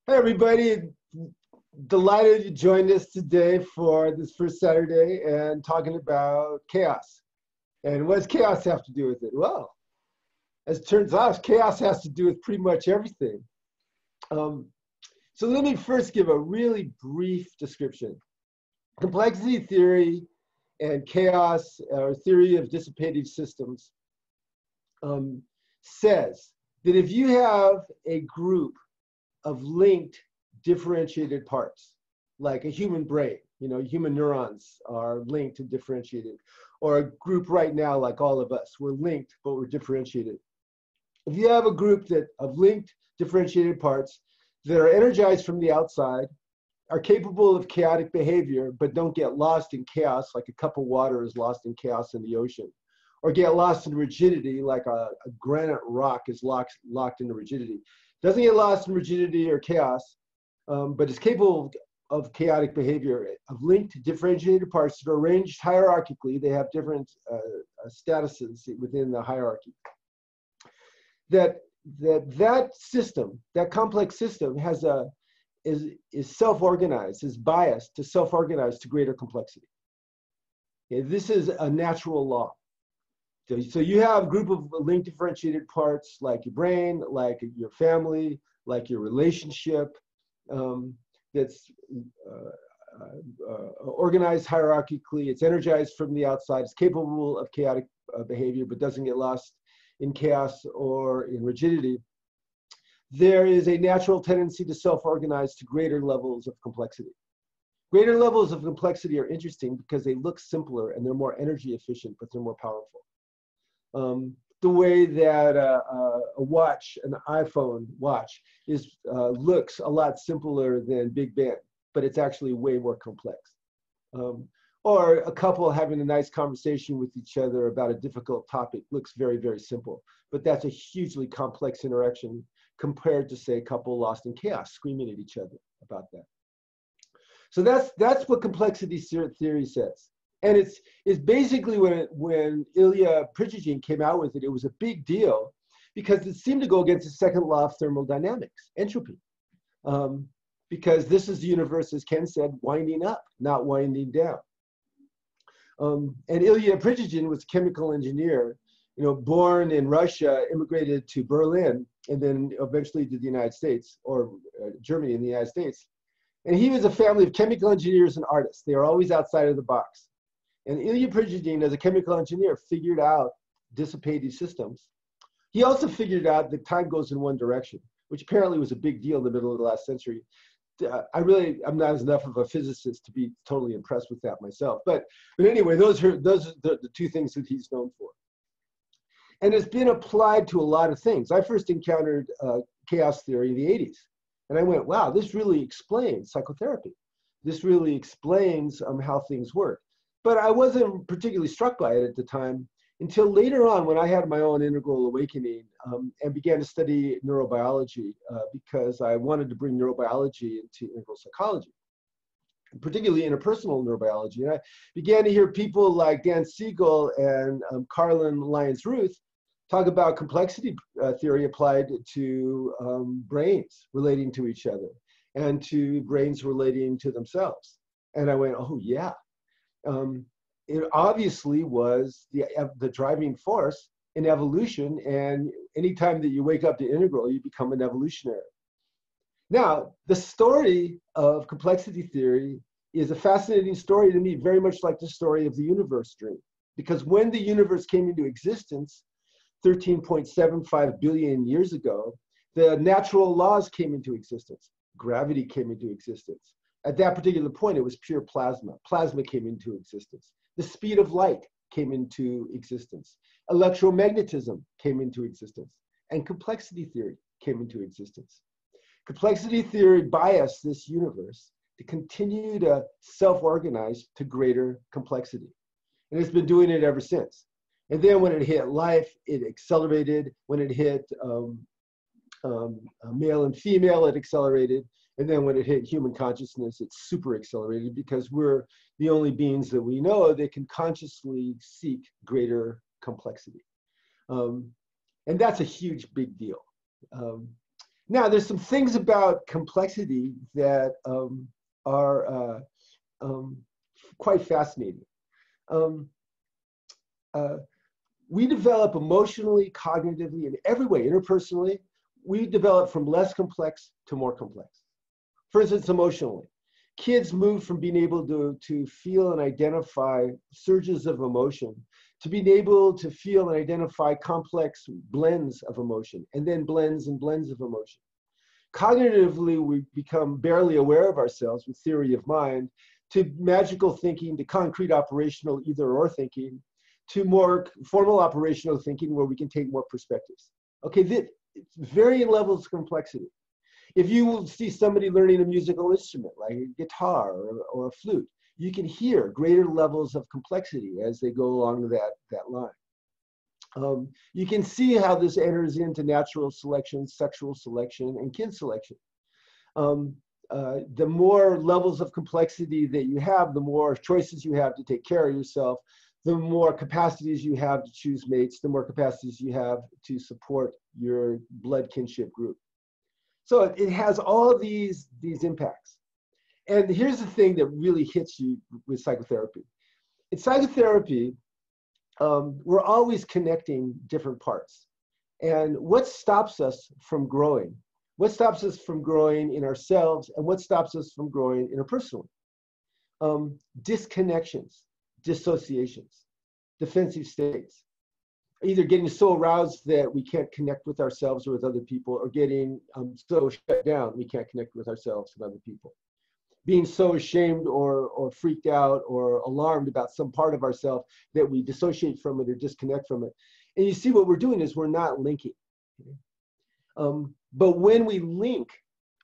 Hey everybody, delighted you joined us today for this first Saturday and talking about chaos. And what does chaos have to do with it? Well, as it turns out, chaos has to do with pretty much everything. Um, so let me first give a really brief description. Complexity theory and chaos, or theory of dissipative systems, says that if you have a group of linked differentiated parts, like a human brain. Human neurons are linked and differentiated. Or a group right now, like all of us, we're linked, but we're differentiated. If you have a group of linked differentiated parts that are energized from the outside, are capable of chaotic behavior, but don't get lost in chaos, like a cup of water is lost in chaos in the ocean, or get lost in rigidity, like a granite rock is locked into rigidity. Doesn't get lost in rigidity or chaos, but is capable of chaotic behavior, of linked differentiated parts that are arranged hierarchically. They have different statuses within the hierarchy. That system, that complex system, is self-organized, is biased to self-organize to greater complexity. Okay, this is a natural law. So you have a group of linked differentiated parts like your brain, like your family, like your relationship, that's organized hierarchically. It's energized from the outside. It's capable of chaotic behavior, but doesn't get lost in chaos or in rigidity. There is a natural tendency to self-organize to greater levels of complexity. Greater levels of complexity are interesting because they look simpler and they're more energy efficient, but they're more powerful. The way that a watch, an iPhone watch, looks a lot simpler than Big Ben, but it's actually way more complex. Or a couple having a nice conversation with each other about a difficult topic looks very, very simple, but that's a hugely complex interaction compared to, say, a couple lost in chaos screaming at each other about that. So that's what complexity theory says. And it's basically when Ilya Prigogine came out with it, it was a big deal because it seemed to go against the second law of thermodynamics, entropy. Because this is the universe, as Ken said, winding up, not winding down. And Ilya Prigogine was a chemical engineer, born in Russia, immigrated to Berlin, and then eventually to the United States, or Germany and the United States. And he was a family of chemical engineers and artists. They are always outside of the box. And Ilya Prigogine, as a chemical engineer, figured out dissipative systems. He also figured out that time goes in one direction, which apparently was a big deal in the middle of the last century. I'm not enough of a physicist to be totally impressed with that myself. But anyway, those are the two things that he's known for. And it's been applied to a lot of things. I first encountered chaos theory in the 80s. And I went, wow, this really explains psychotherapy. This really explains how things work. But I wasn't particularly struck by it at the time until later on when I had my own integral awakening and began to study neurobiology because I wanted to bring neurobiology into integral psychology, particularly interpersonal neurobiology. And I began to hear people like Dan Siegel and Carlin Lyons-Ruth talk about complexity theory applied to brains relating to each other and to brains relating to themselves. And I went, oh yeah. It obviously was the driving force in evolution, and anytime that you wake up to integral, you become an evolutionary. Now, the story of complexity theory is a fascinating story to me, very much like the story of the universe dream, because when the universe came into existence 13.75 billion years ago, the natural laws came into existence. Gravity came into existence. At that particular point, it was pure plasma. Plasma came into existence. The speed of light came into existence. Electromagnetism came into existence. And complexity theory came into existence. Complexity theory biased this universe to continue to self-organize to greater complexity. And it's been doing it ever since. And then when it hit life, it accelerated. When it hit male and female, it accelerated. And then when it hit human consciousness, it's super accelerated because we're the only beings that we know that can consciously seek greater complexity. And that's a huge, big deal. Now, there's some things about complexity that are quite fascinating. Um, uh, we develop emotionally, cognitively, in every way, interpersonally. We develop from less complex to more complex. For instance, emotionally, kids move from being able to feel and identify surges of emotion to being able to feel and identify complex blends of emotion, and then blends and blends of emotion. Cognitively, we become barely aware of ourselves with theory of mind, to magical thinking, to concrete operational either or thinking, to more formal operational thinking where we can take more perspectives. Okay, it's varying levels of complexity. If you see somebody learning a musical instrument like a guitar or a flute, you can hear greater levels of complexity as they go along that line. You can see how this enters into natural selection, sexual selection, and kin selection. The more levels of complexity that you have, the more choices you have to take care of yourself, the more capacities you have to choose mates, the more capacities you have to support your blood kinship group. So it has all these impacts. And here's the thing that really hits you with psychotherapy. In psychotherapy, we're always connecting different parts. And what stops us from growing? What stops us from growing in ourselves, and what stops us from growing interpersonally? Disconnections, dissociations, defensive states. Either getting so aroused that we can't connect with ourselves or with other people, or getting so shut down we can't connect with ourselves and other people. Being so ashamed or freaked out or alarmed about some part of ourselves that we dissociate from it or disconnect from it. And you see what we're doing is we're not linking. But when we link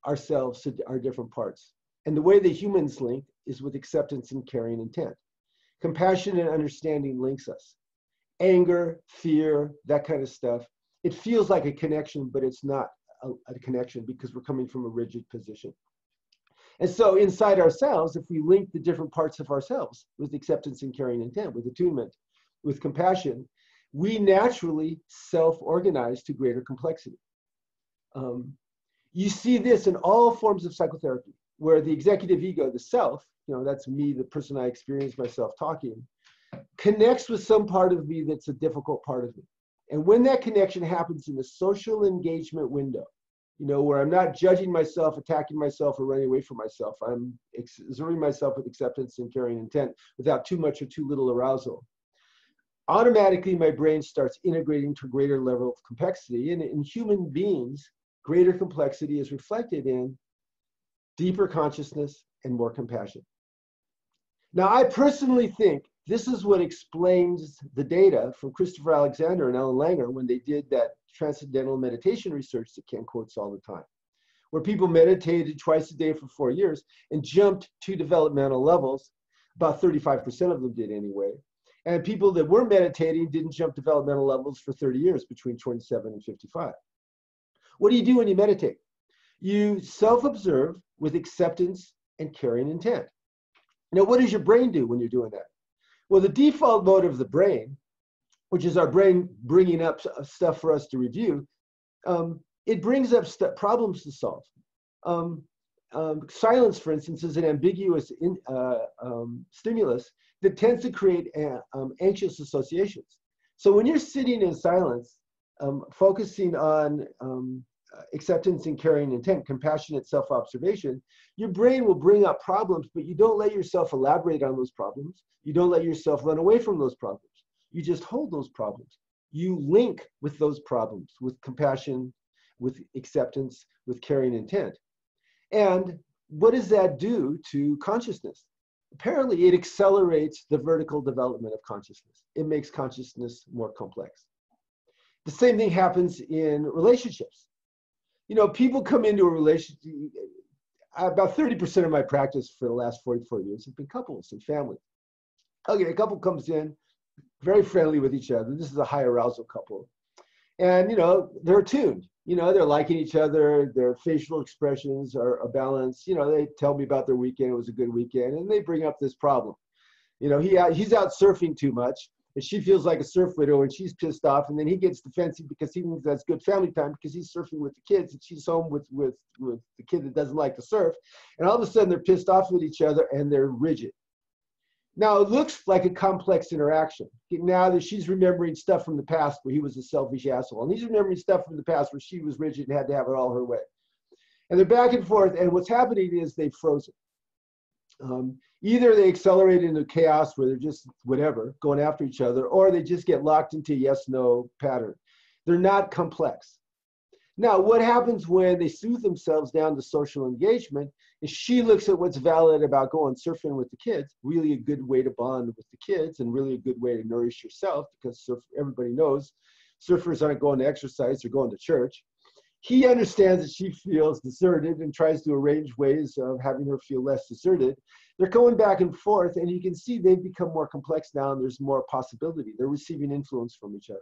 ourselves to our different parts, and the way that humans link is with acceptance and caring intent. Compassion and understanding links us. Anger, fear, that kind of stuff. It feels like a connection, but it's not a connection because we're coming from a rigid position. And so inside ourselves, if we link the different parts of ourselves with acceptance and caring intent, with attunement, with compassion, we naturally self-organize to greater complexity. You see this in all forms of psychotherapy, where the executive ego, the self, that's me, the person I experience myself talking, connects with some part of me that's a difficult part of me. And when that connection happens in the social engagement window, where I'm not judging myself, attacking myself, or running away from myself, I'm exerting myself with acceptance and caring intent without too much or too little arousal, automatically my brain starts integrating to a greater level of complexity. And in human beings, greater complexity is reflected in deeper consciousness and more compassion. Now, I personally think this is what explains the data from Christopher Alexander and Ellen Langer when they did that transcendental meditation research that Ken quotes all the time, where people meditated twice a day for 4 years and jumped to developmental levels. About 35% of them did anyway. And people that were meditating didn't jump developmental levels for 30 years, between 27 and 55. What do you do when you meditate? You self-observe with acceptance and caring intent. Now, what does your brain do when you're doing that? Well, the default mode of the brain, which is our brain bringing up stuff for us to review, it brings up problems to solve. Silence, for instance, is an ambiguous stimulus that tends to create anxious associations. So when you're sitting in silence, focusing on acceptance and caring intent, compassionate self-observation, your brain will bring up problems, but you don't let yourself elaborate on those problems. You don't let yourself run away from those problems. You just hold those problems. You link with those problems, with compassion, with acceptance, with caring intent. And what does that do to consciousness? Apparently, it accelerates the vertical development of consciousness. It makes consciousness more complex. The same thing happens in relationships. People come into a relationship. About 30% of my practice for the last 44 years have been couples and family. Okay, a couple comes in, very friendly with each other. This is a high arousal couple. And, they're attuned. They're liking each other. Their facial expressions are balanced. They tell me about their weekend. It was a good weekend. And they bring up this problem. He's out surfing too much. and she feels like a surf widow, and she's pissed off, and then he gets defensive because he thinks that's good family time because he's surfing with the kids, and she's home with the kid that doesn't like to surf, and all of a sudden they're pissed off with each other and they're rigid. Now it looks like a complex interaction. Now that she's remembering stuff from the past where he was a selfish asshole, and he's remembering stuff from the past where she was rigid and had to have it all her way. And they're back and forth, and what's happening is they've frozen. Either they accelerate into chaos where they're just whatever, going after each other, or they just get locked into yes-no pattern. They're not complex. Now, what happens when they soothe themselves down to social engagement is she looks at what's valid about going surfing with the kids, really a good way to bond with the kids and really a good way to nourish yourself, because everybody knows surfers aren't going to exercise, they're going to church. He understands that she feels deserted and tries to arrange ways of having her feel less deserted. They're going back and forth, and you can see they've become more complex now, and there's more possibility. They're receiving influence from each other.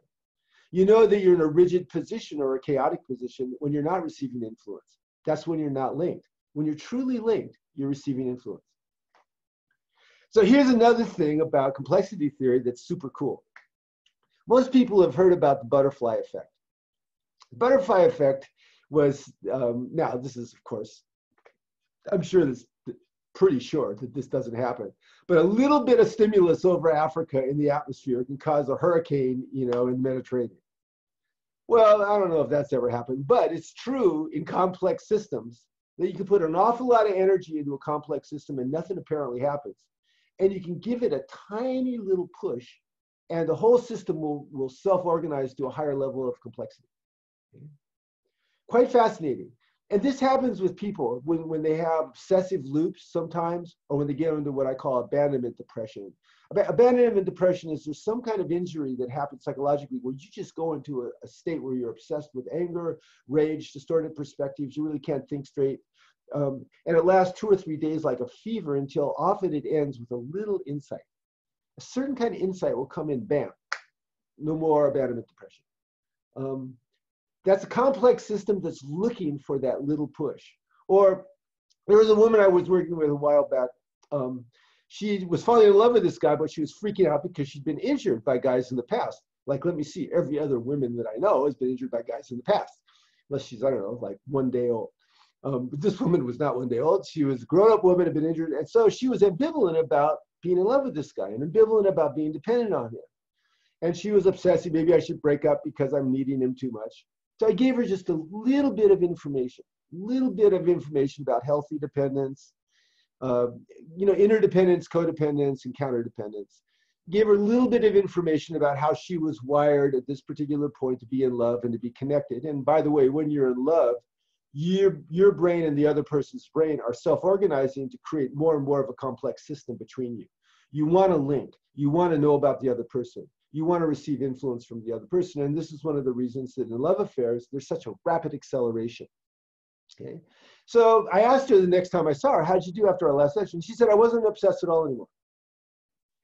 You know that you're in a rigid position or a chaotic position when you're not receiving influence. That's when you're not linked. When you're truly linked, you're receiving influence. So here's another thing about complexity theory that's super cool. Most people have heard about the butterfly effect. The butterfly effect was, now this is, of course, I'm sure this, pretty sure that this doesn't happen, but a little bit of stimulus over Africa in the atmosphere can cause a hurricane, in the Mediterranean. Well, I don't know if that's ever happened, but it's true in complex systems that you can put an awful lot of energy into a complex system and nothing apparently happens. And you can give it a tiny little push and the whole system will self-organize to a higher level of complexity. Quite fascinating. And this happens with people when they have obsessive loops sometimes, or when they get into what I call abandonment depression. Abandonment depression is there's some kind of injury that happens psychologically where you just go into a state where you're obsessed with anger, rage, distorted perspectives, you really can't think straight. And it lasts 2 or 3 days like a fever until often it ends with a little insight. A certain kind of insight will come in, bam, no more abandonment depression. That's a complex system that's looking for that little push. Or there was a woman I was working with a while back. She was falling in love with this guy, but she was freaking out because she'd been injured by guys in the past. Like, let me see, every other woman that I know has been injured by guys in the past. Unless she's, I don't know, like 1 day old. But this woman was not 1 day old. She was a grown-up woman, had been injured. And so she was ambivalent about being in love with this guy and ambivalent about being dependent on him. And she was obsessive. Maybe I should break up because I'm needing him too much. So I gave her just a little bit of information about healthy dependence, interdependence, codependence, and counterdependence. Gave her a little bit of information about how she was wired at this particular point to be in love and to be connected. And by the way, when you're in love, your brain and the other person's brain are self-organizing to create more and more of a complex system between you. You want to link. You want to know about the other person. You want to receive influence from the other person. And this is one of the reasons that in love affairs, there's such a rapid acceleration. Okay. So I asked her the next time I saw her, how'd you do after our last session? She said, I wasn't obsessed at all anymore.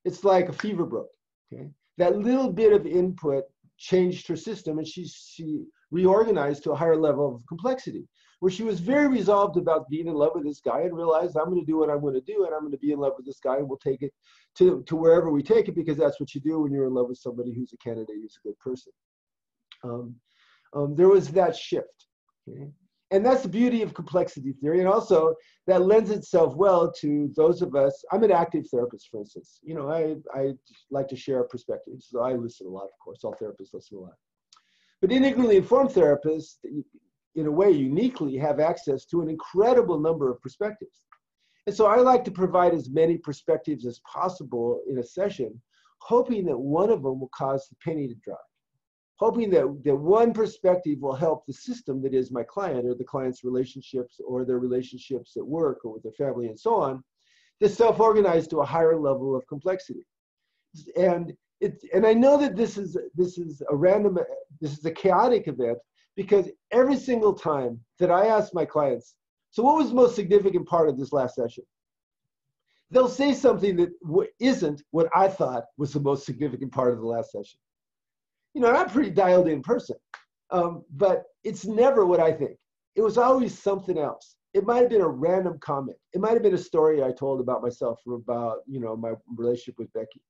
It's like a fever broke. Okay. That little bit of input changed her system, and she reorganized to a higher level of complexity, where she was very resolved about being in love with this guy and realized, I'm going to do what I'm going to do, and I'm going to be in love with this guy, and we'll take it to wherever we take it, because that's what you do when you're in love with somebody who's a candidate, who's a good person. There was that shift. Okay? And that's the beauty of complexity theory. And also that lends itself well to those of us. I'm an active therapist, for instance. I like to share perspectives. So I listen a lot, of course. All therapists listen a lot. But integrally informed therapists, in a way, uniquely have access to an incredible number of perspectives. And so I like to provide as many perspectives as possible in a session, hoping that one of them will cause the penny to drop. Hoping that one perspective will help the system that is my client or the client's relationships or their relationships at work or with their family and so on, to self-organize to a higher level of complexity. And I know that this is a chaotic event, because every single time that I ask my clients, so what was the most significant part of this last session? They'll say something that isn't what I thought was the most significant part of the last session. I'm a pretty dialed in person, but it's never what I think. It was always something else. It might have been a random comment. It might have been a story I told about myself or about, my relationship with Becky.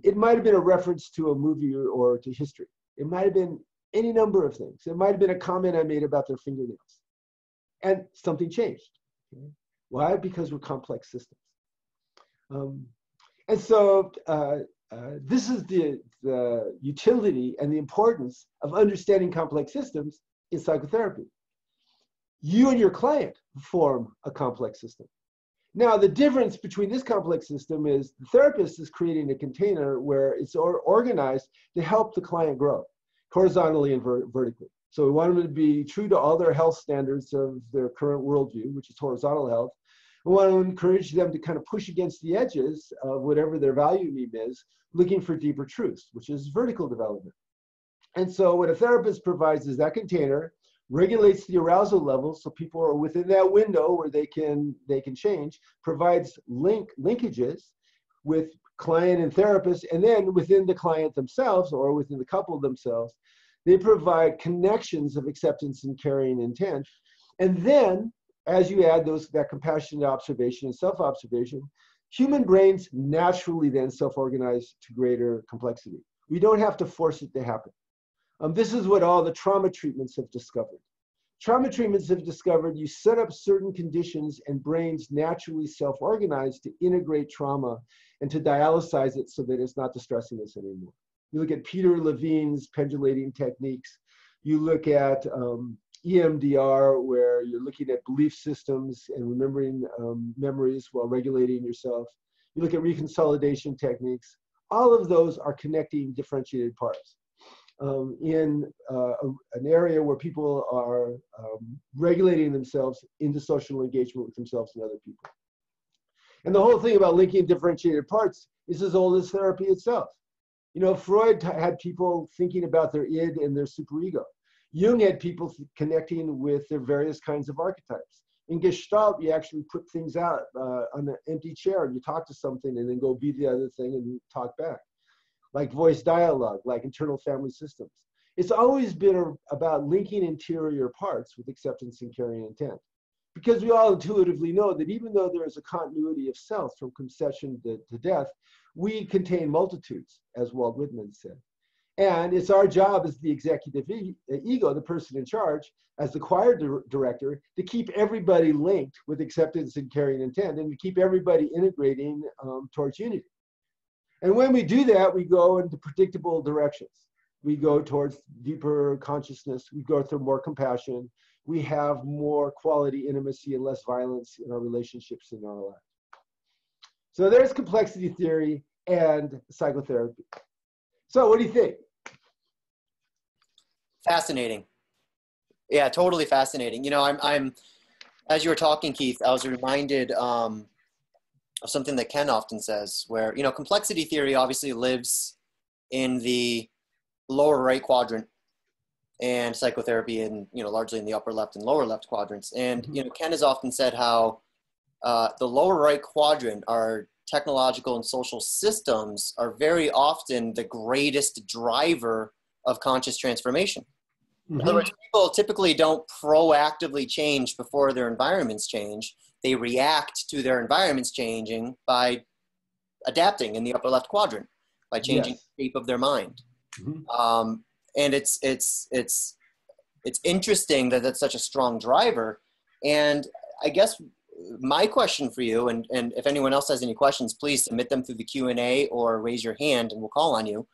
It might have been a reference to a movie or to history. It might have been any number of things. It might have been a comment I made about their fingernails. And something changed. Okay? Why? Because we're complex systems. And so this is the utility and the importance of understanding complex systems in psychotherapy. You and your client form a complex system. Now, the difference between this complex system is the therapist is creating a container where it's organized to help the client grow horizontally and vertically. So we want them to be true to all their health standards of their current worldview, which is horizontal health. We want to encourage them to kind of push against the edges of whatever their value need is, looking for deeper truths, which is vertical development. And so what a therapist provides is that container, regulates the arousal levels so people are within that window where they can change, provides linkages with client and therapist, and then within the client themselves or within the couple themselves, they provide connections of acceptance and caring intent. And then as you add that compassionate observation and self-observation, human brains naturally then self-organize to greater complexity. We don't have to force it to happen. This is what all the trauma treatments have discovered. Trauma treatments have discovered you set up certain conditions and brains naturally self-organize to integrate trauma and to dialysize it so that it's not distressing us anymore. You look at Peter Levine's pendulating techniques. You look at EMDR, where you're looking at belief systems and remembering memories while regulating yourself. You look at reconsolidation techniques. All of those are connecting differentiated parts. In an area where people are regulating themselves into social engagement with themselves and other people. And the whole thing about linking differentiated parts is as old as therapy itself. You know, Freud had people thinking about their id and their superego. Jung had people connecting with their various kinds of archetypes. In Gestalt, you actually put things out on an empty chair and you talk to something and then go be the other thing and talk back. Like voice dialogue, like internal family systems. It's always been about linking interior parts with acceptance and caring intent. Because we all intuitively know that even though there is a continuity of self from conception to death, we contain multitudes, as Walt Whitman said. And it's our job as the executive ego, the person in charge, as the choir director, to keep everybody linked with acceptance and caring intent and to keep everybody integrating towards unity. And when we do that, we go into predictable directions. We go towards deeper consciousness. We go through more compassion. We have more quality intimacy and less violence in our relationships in our lives. So there's complexity theory and psychotherapy. So what do you think? Fascinating. Yeah, totally fascinating. You know, I'm as you were talking, Keith, I was reminded of something that Ken often says, where, you know, complexity theory obviously lives in the lower right quadrant and psychotherapy in, you know, largely in the upper left and lower left quadrants. And, you know, Ken has often said how the lower right quadrant, our technological and social systems, are very often the greatest driver of conscious transformation. In other words, people typically don't proactively change before their environments change. They react to their environments changing by adapting in the upper left quadrant, by changing the shape of their mind. And it's interesting that that's such a strong driver. And I guess my question for you, and if anyone else has any questions, please submit them through the Q&A or raise your hand and we'll call on you.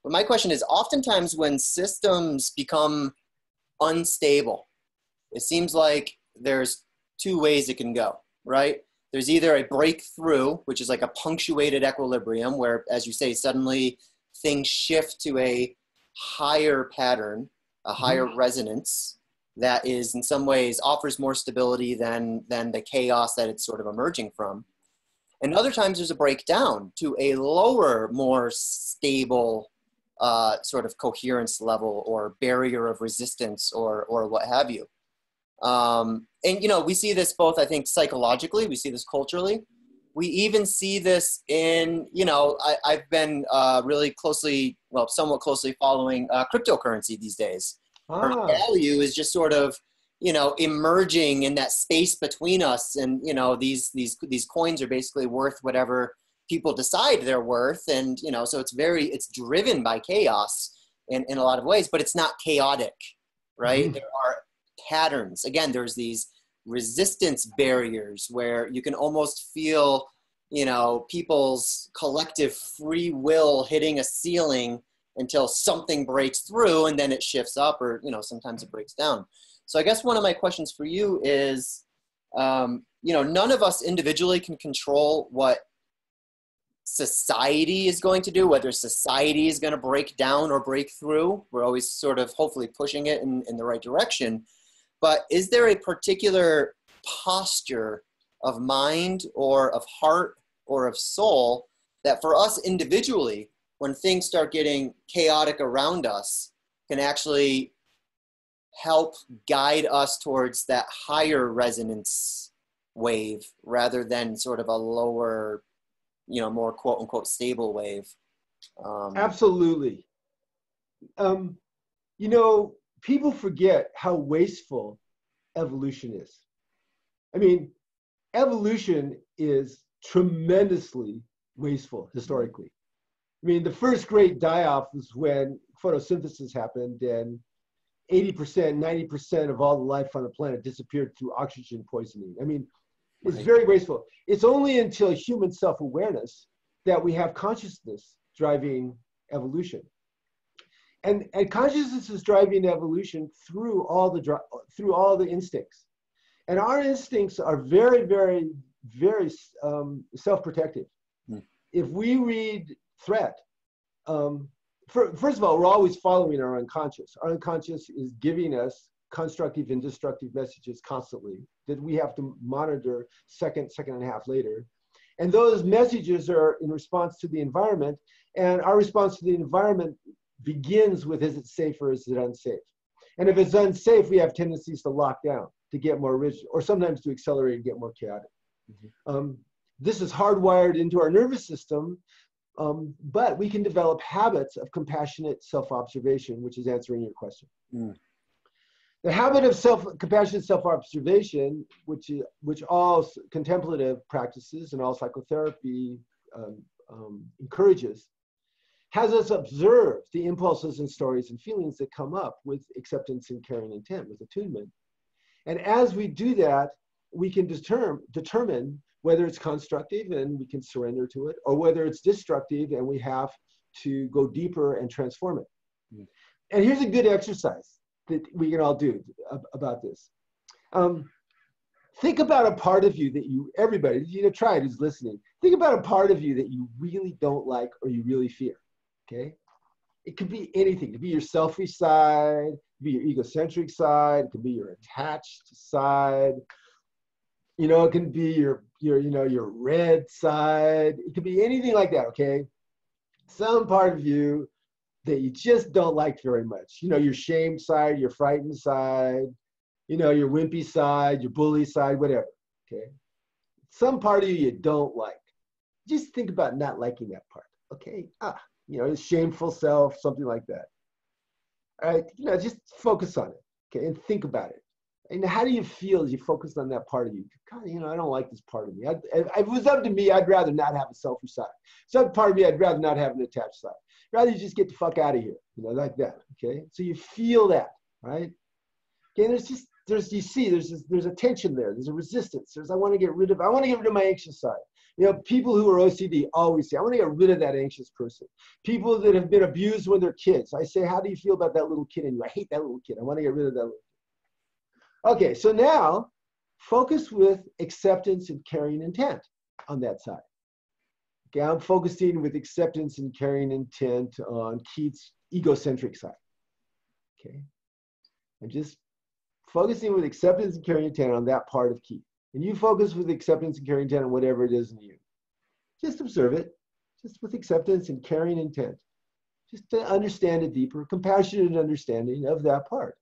But my question is, oftentimes when systems become unstable, it seems like there's two ways it can go, right? There's either a breakthrough, which is like a punctuated equilibrium, where, as you say, suddenly things shift to a higher pattern, a higher resonance that is in some ways offers more stability than the chaos that it's sort of emerging from. And other times there's a breakdown to a lower, more stable sort of coherence level or barrier of resistance or what have you. And, you know, we see this both, I think, psychologically, we see this culturally. We even see this in, you know, I've been really closely, well, somewhat closely following cryptocurrency these days. Our value is just sort of, you know, emerging in that space between us. And, you know, these coins are basically worth whatever people decide their worth. And, you know, so it's driven by chaos in a lot of ways, but it's not chaotic, right? Mm-hmm. There are patterns. Again, there's these resistance barriers where you can almost feel, you know, people's collective free will hitting a ceiling until something breaks through, and then it shifts up, or, you know, sometimes it breaks down. So I guess one of my questions for you is, you know, none of us individually can control what society is going to do, whether society is going to break down or break through. We're always sort of hopefully pushing it in the right direction. But is there a particular posture of mind or of heart or of soul that for us individually, when things start getting chaotic around us, can actually help guide us towards that higher resonance wave rather than sort of a lower, you know, more quote unquote stable wave? Absolutely. You know, people forget how wasteful evolution is. I mean, evolution is tremendously wasteful historically. I mean, the first great die-off was when photosynthesis happened and 80%, 90% of all the life on the planet disappeared through oxygen poisoning. I mean, it's very wasteful. It's only until human self-awareness that we have consciousness driving evolution. And consciousness is driving evolution through all the instincts. And our instincts are very, very, very self-protective. If we read threat, first of all, we're always following our unconscious. Our unconscious is giving us constructive and destructive messages constantly that we have to monitor second and a half later. And those messages are in response to the environment. And our response to the environment begins with, is it safe or is it unsafe? And if it's unsafe, we have tendencies to lock down, to get more rigid, or sometimes to accelerate and get more chaotic. This is hardwired into our nervous system, but we can develop habits of compassionate self-observation, which is answering your question. The habit of compassionate self-observation, which all contemplative practices and all psychotherapy encourages, has us observe the impulses and stories and feelings that come up with acceptance and caring intent, with attunement. And as we do that, we can determine whether it's constructive and we can surrender to it, or whether it's destructive and we have to go deeper and transform it. And here's a good exercise that we can all do about this. Think about a part of you that everybody, you know, try it who's listening. Think about a part of you that you really don't like or you really fear, okay? It could be anything. It could be your selfish side, it could be your egocentric side, it could be your attached side. You know, it can be your red side. It could be anything like that, okay? Some part of you that you just don't like very much. You know, your shame side, your frightened side, you know, your wimpy side, your bully side, whatever, okay? Some part of you don't like. Just think about not liking that part, okay? You know, shameful self, something like that. All right, you know, just focus on it, okay, and think about it. And how do you feel as you focus on that part of you? God, you know, I don't like this part of me. If it was up to me, I'd rather not have a selfish side. Some part of me, I'd rather not have an attached side. Rather you just get the fuck out of here, you know, like that, okay? So you feel that, right? Okay, there's a tension there. There's a resistance. I want to get rid of my anxious side. You know, people who are OCD always say, I want to get rid of that anxious person. People that have been abused when they're kids. I say, how do you feel about that little kid in you? I hate that little kid. I want to get rid of that little kid. Okay, so now focus with acceptance and caring intent on that side. Okay, I'm focusing with acceptance and caring intent on Keith's egocentric side. Okay, I'm just focusing with acceptance and caring intent on that part of Keith. And you focus with acceptance and caring intent on whatever it is in you. Just observe it, just with acceptance and caring intent. Just to understand it deeper, compassionate understanding of that part.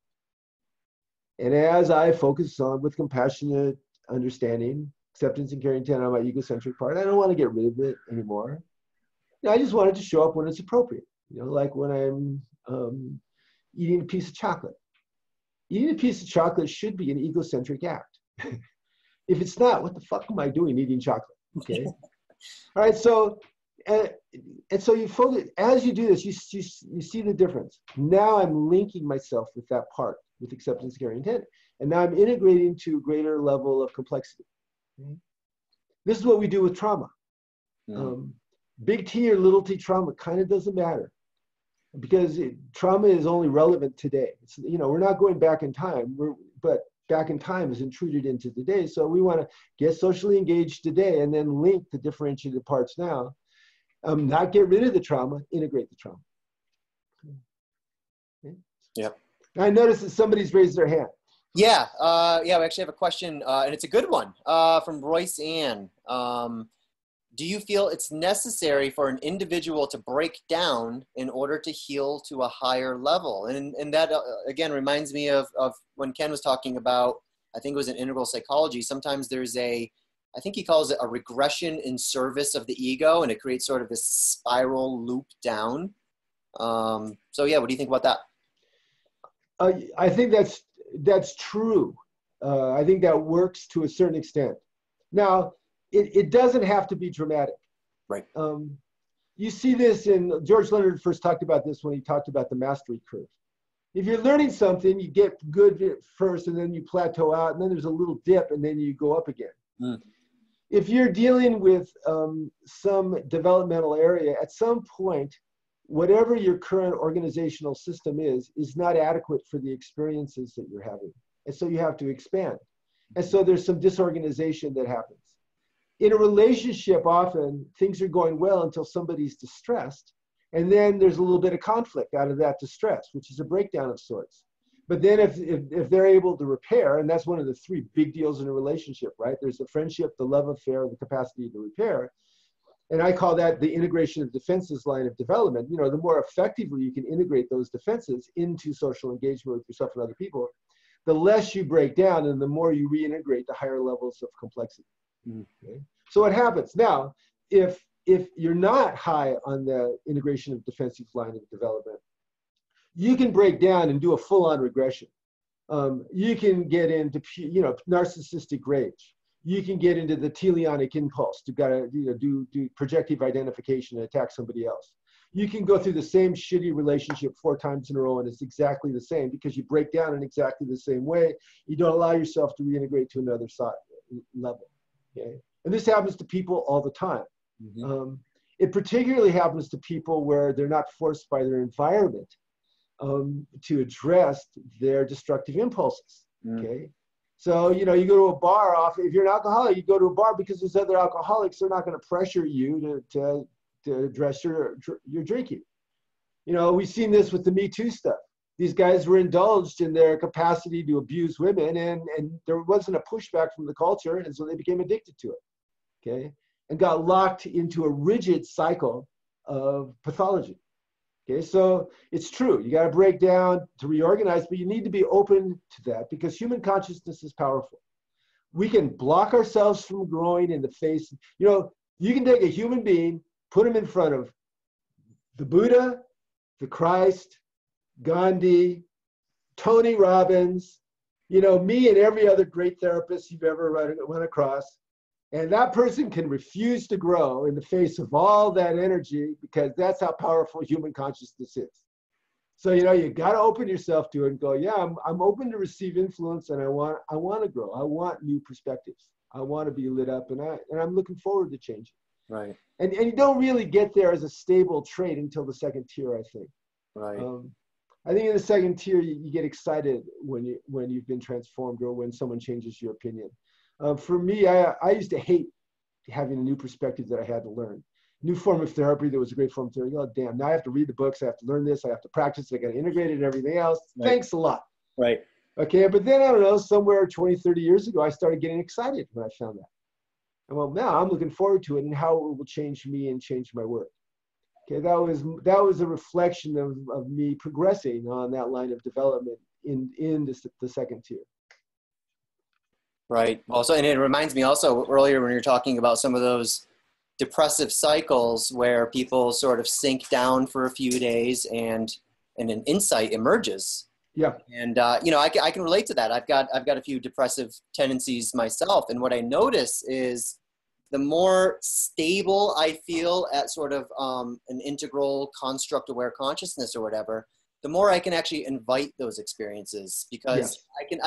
And as I focus on with compassionate understanding, acceptance and caring intent on my egocentric part, I don't want to get rid of it anymore. You know, I just want it to show up when it's appropriate. You know, like when I'm eating a piece of chocolate. Eating a piece of chocolate should be an egocentric act. If it's not, what the fuck am I doing eating chocolate? Okay. All right, so and so you focus as you do this, you see the difference. Now I'm linking myself with that part, with acceptance, care, intent, and now I'm integrating to a greater level of complexity. This is what we do with trauma. Big T or little t trauma kind of doesn't matter, because trauma is only relevant today. It's, we're not going back in time, but back in time is intruded into today. So we want to get socially engaged today and then link the differentiated parts now. Not get rid of the trauma, integrate the trauma. Okay. Yeah. I noticed that somebody's raised their hand. Yeah, we actually have a question, and it's a good one, from Royce Ann. Do you feel it's necessary for an individual to break down in order to heal to a higher level? And that, again, reminds me of when Ken was talking about, I think it was in integral psychology, sometimes there's I think he calls it a regression in service of the ego, and it creates sort of this spiral loop down. So yeah, what do you think about that? I think that's true. I think that works to a certain extent. Now, it doesn't have to be dramatic. Right. You see this George Leonard first talked about this when he talked about the mastery curve. If you're learning something, you get good at first, and then you plateau out, and then there's a little dip, and then you go up again. If you're dealing with some developmental area, at some point, whatever your current organizational system is not adequate for the experiences that you're having. And so you have to expand. And so there's some disorganization that happens. In a relationship, often things are going well until somebody's distressed. And then there's a little bit of conflict out of that distress, which is a breakdown of sorts. But then if they're able to repair, and that's one of the three big deals in a relationship, right? There's the friendship, the love affair, the capacity to repair. And I call that the integration of defenses line of development. The more effectively you can integrate those defenses into social engagement with yourself and other people, the less you break down and the more you reintegrate the higher levels of complexity. Okay? So what happens now, if you're not high on the integration of defensive line of development, you can break down and do a full-on regression. You can get into narcissistic rage. You can get into the teleonic impulse to do projective identification and attack somebody else. You can go through the same shitty relationship 4 times in a row and it's exactly the same because you break down in exactly the same way. You don't allow yourself to reintegrate to another level. Okay? And this happens to people all the time. It particularly happens to people where they're not forced by their environment to address their destructive impulses. Okay. So, you go to a bar if you're an alcoholic, you go to a bar because there's other alcoholics. They're not going to pressure you to address your drinking. We've seen this with the Me Too stuff. These guys were indulged in their capacity to abuse women and there wasn't a pushback from the culture. And so they became addicted to it. Okay. And got locked into a rigid cycle of pathology. Okay, so it's true. You got to break down to reorganize, but you need to be open to that because human consciousness is powerful. We can block ourselves from growing in the face. You can take a human being, put him in front of the Buddha, the Christ, Gandhi, Tony Robbins, me and every other great therapist you've ever run across. And that person can refuse to grow in the face of all that energy because that's how powerful human consciousness is. So, you got to open yourself to it and go, yeah, I'm open to receive influence and I want to grow. I want new perspectives. I want to be lit up and I'm looking forward to changing. Right. And you don't really get there as a stable trait until the second tier, I think. Right. I think in the second tier, you get excited when you've been transformed or when someone changes your opinion. For me, I used to hate having a new perspective that I had to learn. New form of therapy that was a great form of therapy. Oh, damn, now I have to read the books. I have to learn this. I have to practice. I got to integrate it and everything else. Right. Thanks a lot. Right. Okay, but then, I don't know, somewhere 20, 30 years ago, I started getting excited when I found that. And well, now I'm looking forward to it and how it will change me and change my work. Okay, that was a reflection of me progressing on that line of development in the second tier. Right. Also, and it reminds me also earlier when you're talking about some of those depressive cycles where people sort of sink down for a few days and an insight emerges. Yeah. And, I can relate to that. I've got a few depressive tendencies myself. And what I notice is the more stable I feel at sort of an integral construct aware consciousness or whatever, the more I can actually invite those experiences, because Yes.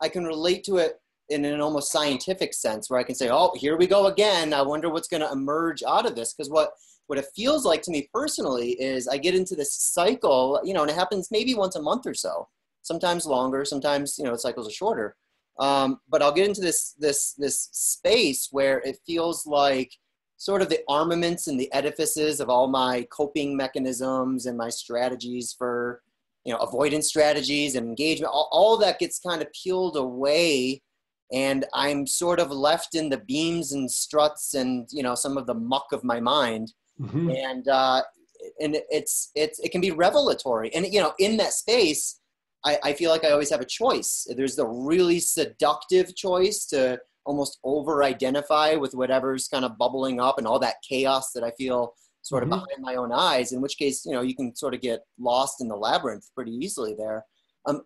I can relate to it in an almost scientific sense, where I can say, oh, here we go again. I wonder what's going to emerge out of this. Because what it feels like to me personally is I get into this cycle, you know, and it happens maybe once a month or so, sometimes longer, sometimes, you know, cycles are shorter. But I'll get into this space where it feels like sort of the armaments and the edifices of all my coping mechanisms and my strategies for, you know, avoidance strategies and engagement, all that gets kind of peeled away. And I'm sort of left in the beams and struts and, you know, some of the muck of my mind. Mm-hmm. And it can be revelatory. And, you know, in that space, I feel like I always have a choice. There's the really seductive choice to almost over-identify with whatever's kind of bubbling up and all that chaos that I feel sort of behind my own eyes, in which case, you know, you can sort of get lost in the labyrinth pretty easily there.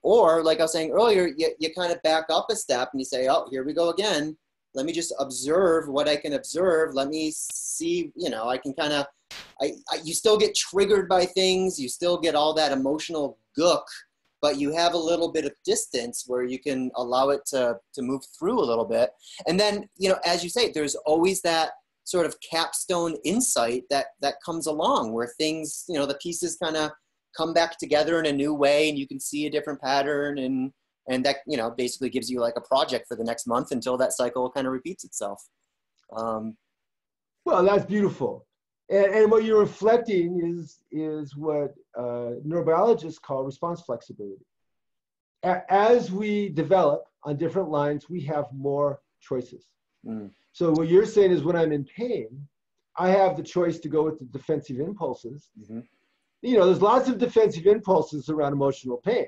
Or like I was saying earlier, you kind of back up a step and you say, oh, here we go again. Let me just observe what I can observe. Let me see, you know, I can kind of, you still get triggered by things. You still get all that emotional gook, but you have a little bit of distance where you can allow it to move through a little bit. And then, you know, as you say, there's always that sort of capstone insight that comes along where things, you know, the pieces kind of come back together in a new way and you can see a different pattern, and that, you know, basically gives you like a project for the next month until that cycle kind of repeats itself. Well, that's beautiful. And what you're reflecting is what neurobiologists call response flexibility. As we develop on different lines, we have more choices. So what you're saying is when I'm in pain, I have the choice to go with the defensive impulses. You know, there's lots of defensive impulses around emotional pain.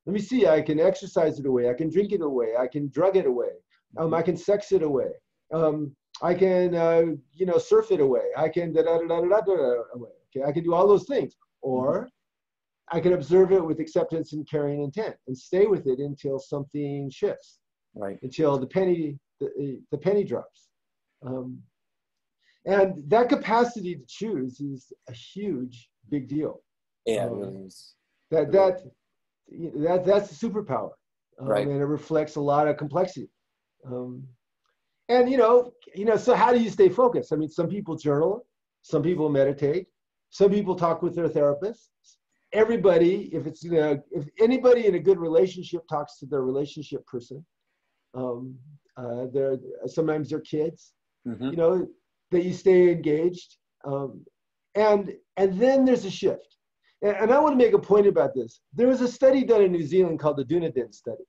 Let me see, I can exercise it away. I can drink it away. I can drug it away. I can sex it away. I can, you know, surf it away. I can away. Okay, I can do all those things. Or I can observe it with acceptance and carrying intent and stay with it until something shifts, right? Until the penny drops. And that capacity to choose is a huge, big deal. Yeah, it really is. That's a superpower, right? And it reflects a lot of complexity. And you know, so how do you stay focused? I mean, some people journal, some people meditate, some people talk with their therapists. Everybody, if anybody in a good relationship talks to their relationship person, sometimes their kids, you know, that you stay engaged. And then there's a shift. And I want to make a point about this. There was a study done in New Zealand called the Dunedin study.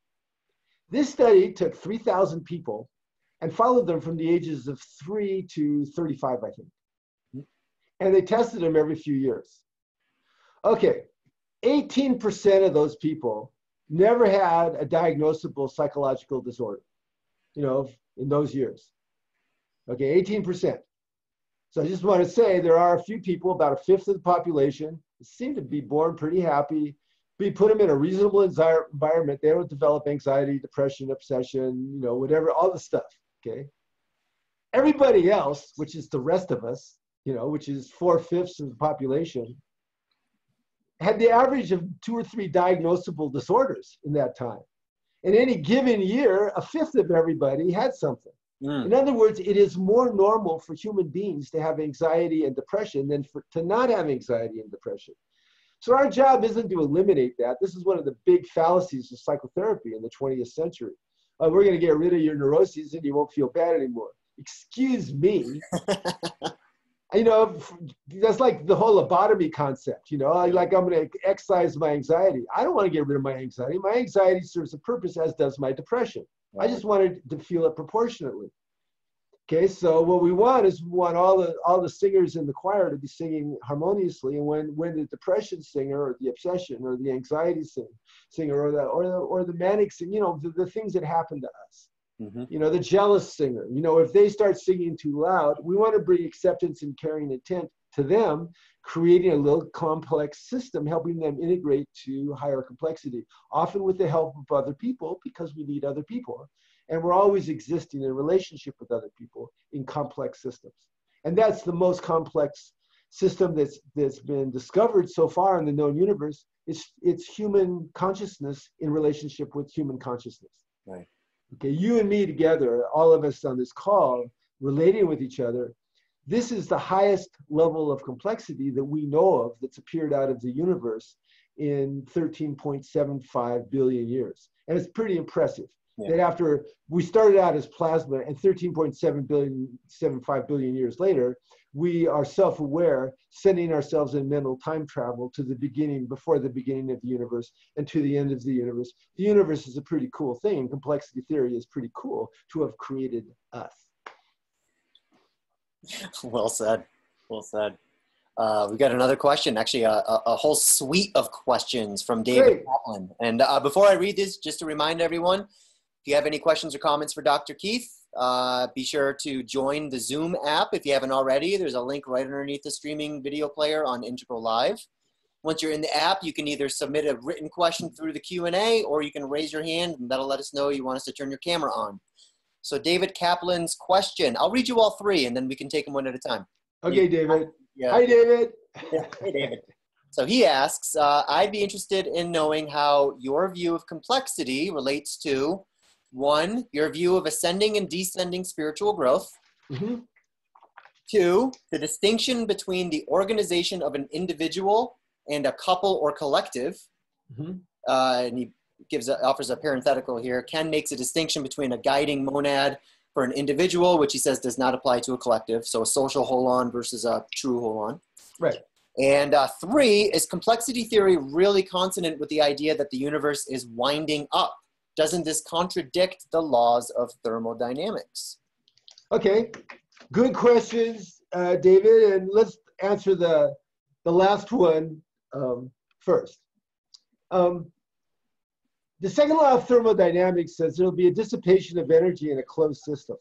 This study took 3,000 people and followed them from the ages of 3 to 35, I think. And they tested them every few years. Okay, 18% of those people never had a diagnosable psychological disorder, you know, in those years. Okay, 18%. So I just want to say there are a few people, about a fifth of the population, seem to be born pretty happy. We put them in a reasonable environment, they don't develop anxiety, depression, obsession, you know, whatever, all the stuff, okay? Everybody else, which is the rest of us, you know, which is 4/5 of the population, had the average of 2 or 3 diagnosable disorders in that time. In any given year, a fifth of everybody had something. In other words, it is more normal for human beings to have anxiety and depression than to not have anxiety and depression. So our job isn't to eliminate that. This is one of the big fallacies of psychotherapy in the 20th century. We're going to get rid of your neuroses and you won't feel bad anymore. Excuse me. You know, that's like the whole lobotomy concept, you know, like I'm going to excise my anxiety. I don't want to get rid of my anxiety. My anxiety serves a purpose, as does my depression. I just wanted to feel it proportionately. Okay, so what we want is all the singers in the choir to be singing harmoniously, and when the depression singer or the obsession or the anxiety singer or the manic singer, you know, the things that happen to us, you know, the jealous singer, you know, if they start singing too loud, we want to bring acceptance and caring intent to them, creating a little complex system, helping them integrate to higher complexity, often with the help of other people, because we need other people. And we're always existing in relationship with other people in complex systems. And that's the most complex system that's been discovered so far in the known universe. It's human consciousness in relationship with human consciousness. Right. Okay, you and me together, all of us on this call, relating with each other, this is the highest level of complexity that we know of that's appeared out of the universe in 13.75 billion years. And it's pretty impressive that after we started out as plasma and 13.75 billion years later, we are self-aware, sending ourselves in mental time travel to the beginning, before the beginning of the universe and to the end of the universe. The universe is a pretty cool thing. Complexity theory is pretty cool to have created us. Well said. Well said. We've got another question, actually a whole suite of questions from David Kaplan. And before I read this, just to remind everyone, if you have any questions or comments for Dr. Keith, be sure to join the Zoom app if you haven't already. There's a link right underneath the streaming video player on Integral Live. Once you're in the app, you can either submit a written question through the Q&A, or you can raise your hand, and that'll let us know you want us to turn your camera on. So David Kaplan's question, I'll read you all three, and then we can take them one at a time. Okay, David. Yeah. Hi, David. Yeah. Hey, David. So he asks, I'd be interested in knowing how your view of complexity relates to, one, your view of ascending and descending spiritual growth. Mm-hmm. Two, the distinction between the organization of an individual and a couple or collective. Mm-hmm. And he offers a parenthetical here. Ken makes a distinction between a guiding monad for an individual, which he says does not apply to a collective. So a social holon versus a true holon. Right. And three, is complexity theory really consonant with the idea that the universe is winding up? Doesn't this contradict the laws of thermodynamics? Okay, good questions, David. And let's answer the last one first. The second law of thermodynamics says there'll be a dissipation of energy in a closed system.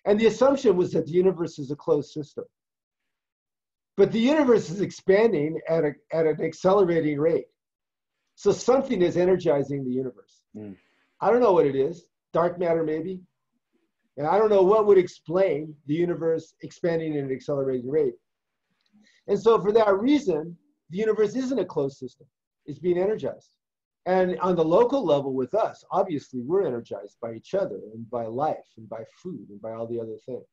And the assumption was that the universe is a closed system. But the universe is expanding at an accelerating rate. So something is energizing the universe. Mm. I don't know what it is. Dark matter, maybe. And I don't know what would explain the universe expanding at an accelerating rate. And so for that reason, the universe isn't a closed system. It's being energized. And on the local level with us, obviously, we're energized by each other and by life and by food and by all the other things.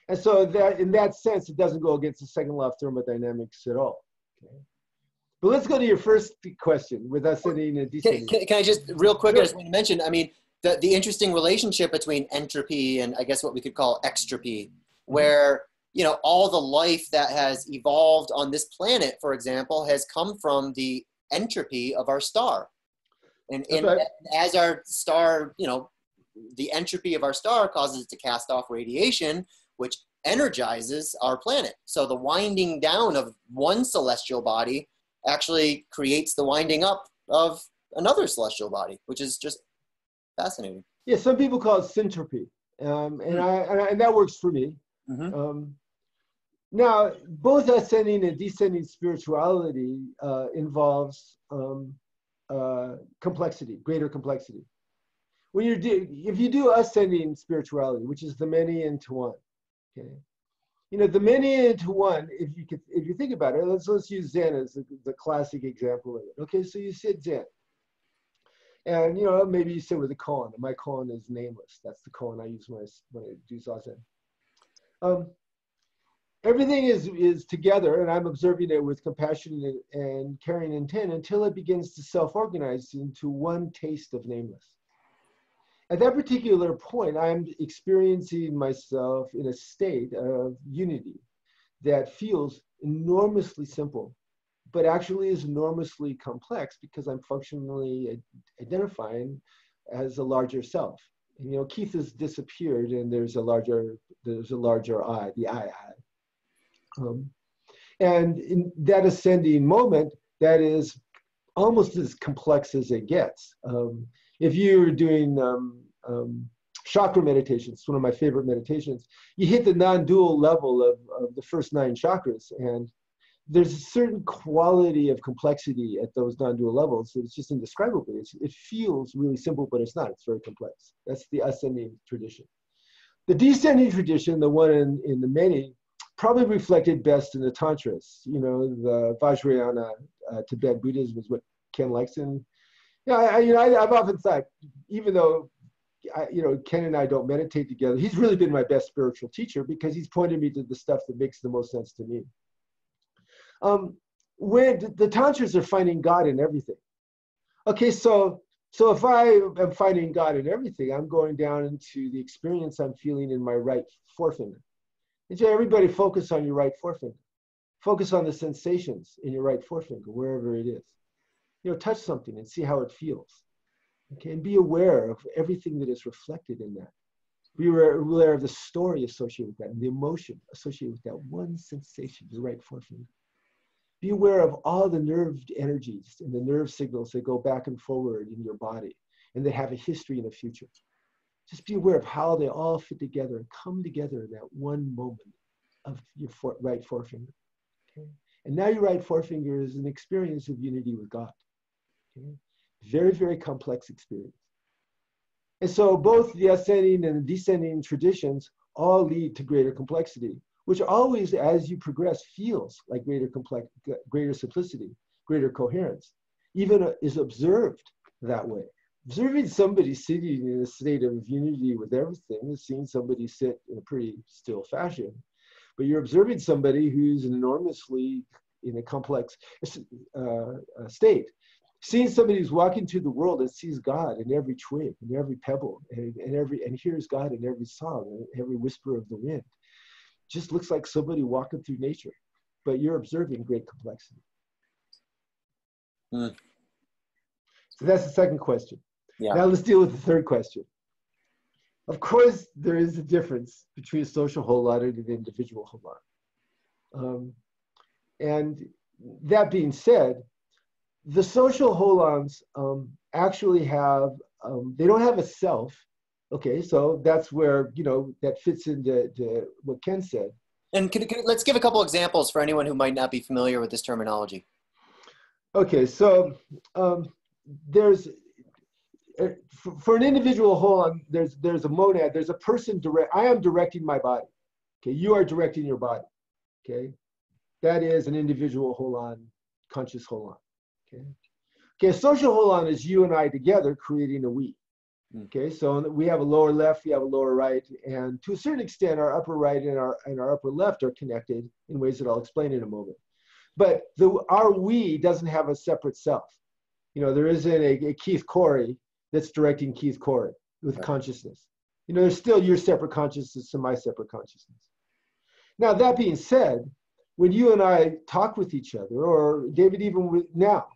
And so that, in that sense, it doesn't go against the second law of thermodynamics at all. Okay? But let's go to your first question with ascending and descending. Can I just, real quick, I just want to mention, I mean, the interesting relationship between entropy and I guess what we could call extropy, where, you know, all the life that has evolved on this planet, for example, has come from the entropy of our star. And as our star, you know, the entropy of our star causes it to cast off radiation, which energizes our planet. So the winding down of one celestial body actually creates the winding up of another celestial body, which is just fascinating. Yeah, some people call it syntropy, and that works for me. Mm-hmm. Now, both ascending and descending spirituality involves complexity, greater complexity. When if you do ascending spirituality, which is the many into one, okay, you know, the many into one. If you think about it, let's use Zen as the classic example of it. Okay, so you sit Zen, and you know, maybe you sit with a koan. My koan is nameless. That's the koan I use when I do zazen. Everything is together, and I'm observing it with compassion and caring intent until it begins to self-organize into one taste of nameless. At that particular point, I'm experiencing myself in a state of unity that feels enormously simple, but actually is enormously complex because I'm functionally identifying as a larger self. And, you know, Keith has disappeared, and there's a larger I, the I. And in that ascending moment, that is almost as complex as it gets. If you're doing chakra meditations, it's one of my favorite meditations, you hit the non-dual level of the first 9 chakras, and there's a certain quality of complexity at those non-dual levels that it's just indescribable. It feels really simple, but it's not. It's very complex. That's the ascending tradition. The descending tradition, the one in the many, probably reflected best in the Tantras. You know, the Vajrayana Tibet Buddhism is what Ken likes. And I've often thought, even though Ken and I don't meditate together, he's really been my best spiritual teacher because he's pointed me to the stuff that makes the most sense to me. When the Tantras are finding God in everything. Okay, so if I am finding God in everything, I'm going down into the experience I'm feeling in my right forefinger. And so everybody focus on your right forefinger. Focus on the sensations in your right forefinger, wherever it is. Touch something and see how it feels. Okay, and be aware of everything that is reflected in that. Be aware of the story associated with that and the emotion associated with that one sensation, the right forefinger. Be aware of all the nerved energies and the nerve signals that go back and forward in your body and that have a history and a future. Just be aware of how they all fit together and come together in that one moment of your right forefinger. Okay? And now your right forefinger is an experience of unity with God. Okay? Very, very complex experience. And so both the ascending and the descending traditions all lead to greater complexity, which always, as you progress, feels like greater simplicity, greater coherence, even is observed that way. Observing somebody sitting in a state of unity with everything is seeing somebody sit in a pretty still fashion. But you're observing somebody who's enormously in a complex state. Seeing somebody who's walking through the world and sees God in every twig, in every pebble, and hears God in every song, and every whisper of the wind. Just looks like somebody walking through nature, but you're observing great complexity. So that's the second question. Yeah. Now let's deal with the third question. Of course, there is a difference between a social holon and an individual holon. And that being said, the social holons actually have, they don't have a self. Okay, so that's where, that fits into what Ken said. And let's give a couple examples for anyone who might not be familiar with this terminology. Okay, so there's, for an individual holon, there's a monad, there's a person I am directing my body. Okay, you are directing your body. Okay, that is an individual holon, conscious holon. Okay, a social holon is you and I together creating a we. Okay, so we have a lower left, we have a lower right, and to a certain extent, our upper right and our upper left are connected in ways that I'll explain in a moment. But our we doesn't have a separate self. There isn't a Keith Corey that's directing Keith Corey with consciousness. There's still your separate consciousness and my separate consciousness. Now, that being said, when you and I talk with each other, or David, even now,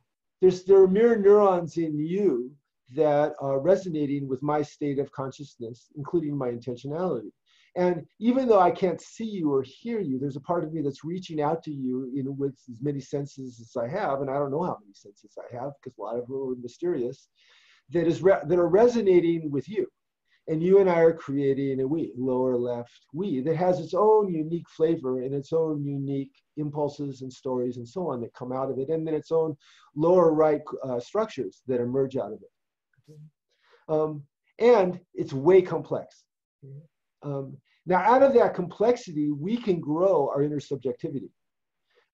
there are mirror neurons in you that are resonating with my state of consciousness, including my intentionality. And even though I can't see you or hear you, there's a part of me that's reaching out to you with as many senses as I have, and I don't know how many senses I have because a lot of them are mysterious, that are resonating with you. And you and I are creating a we, lower left we, that has its own unique flavor and its own unique impulses and stories and so on that come out of it, and then its own lower right structures that emerge out of it. And it's way complex. Now, out of that complexity, we can grow our inner subjectivity.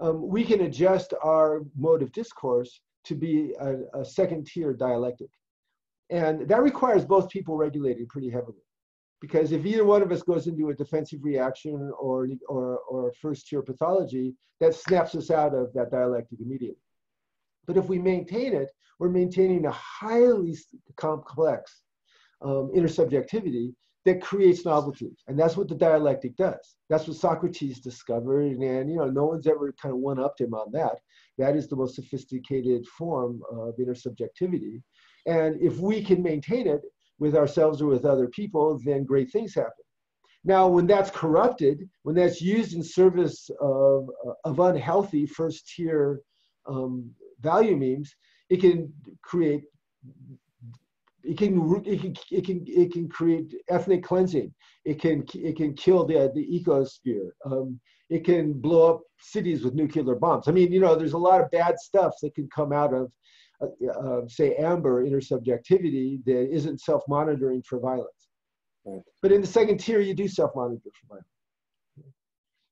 We can adjust our mode of discourse to be a second-tier dialectic. And that requires both people regulating pretty heavily. Because if either one of us goes into a defensive reaction or first-tier pathology, that snaps us out of that dialectic immediately. But if we maintain it, we're maintaining a highly complex inner subjectivity that creates novelty. And that's what the dialectic does. That's what Socrates discovered. And no one's ever kind of one-upped him on that. That is the most sophisticated form of inner subjectivity. And if we can maintain it with ourselves or with other people, then great things happen. Now, when that's corrupted, when that's used in service of unhealthy first-tier value memes, it can create it can create ethnic cleansing. It can kill the ecosphere. It can blow up cities with nuclear bombs. I mean, there's a lot of bad stuff that can come out of say amber intersubjectivity that isn't self-monitoring for violence. Right. But in the second tier, you do self-monitor for violence.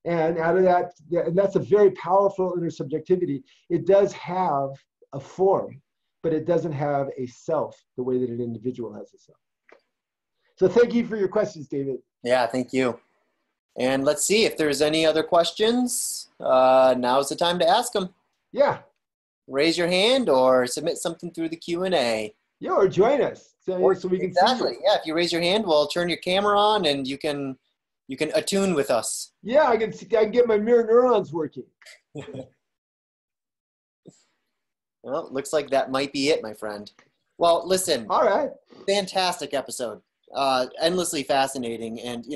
And out of that, and that's a very powerful intersubjectivity. It does have a form, but it doesn't have a self the way that an individual has a self. So thank you for your questions, David. Yeah, thank you. And let's see if there's any other questions. Now's the time to ask them. Yeah. Raise your hand or submit something through the Q&A. Yeah, or join us so we can see you. Exactly. Yeah, if you raise your hand, we'll turn your camera on and you can attune with us. Yeah, I can get my mirror neurons working. Well, looks like that might be it, my friend. Well, listen. All right. Fantastic episode. Endlessly fascinating, and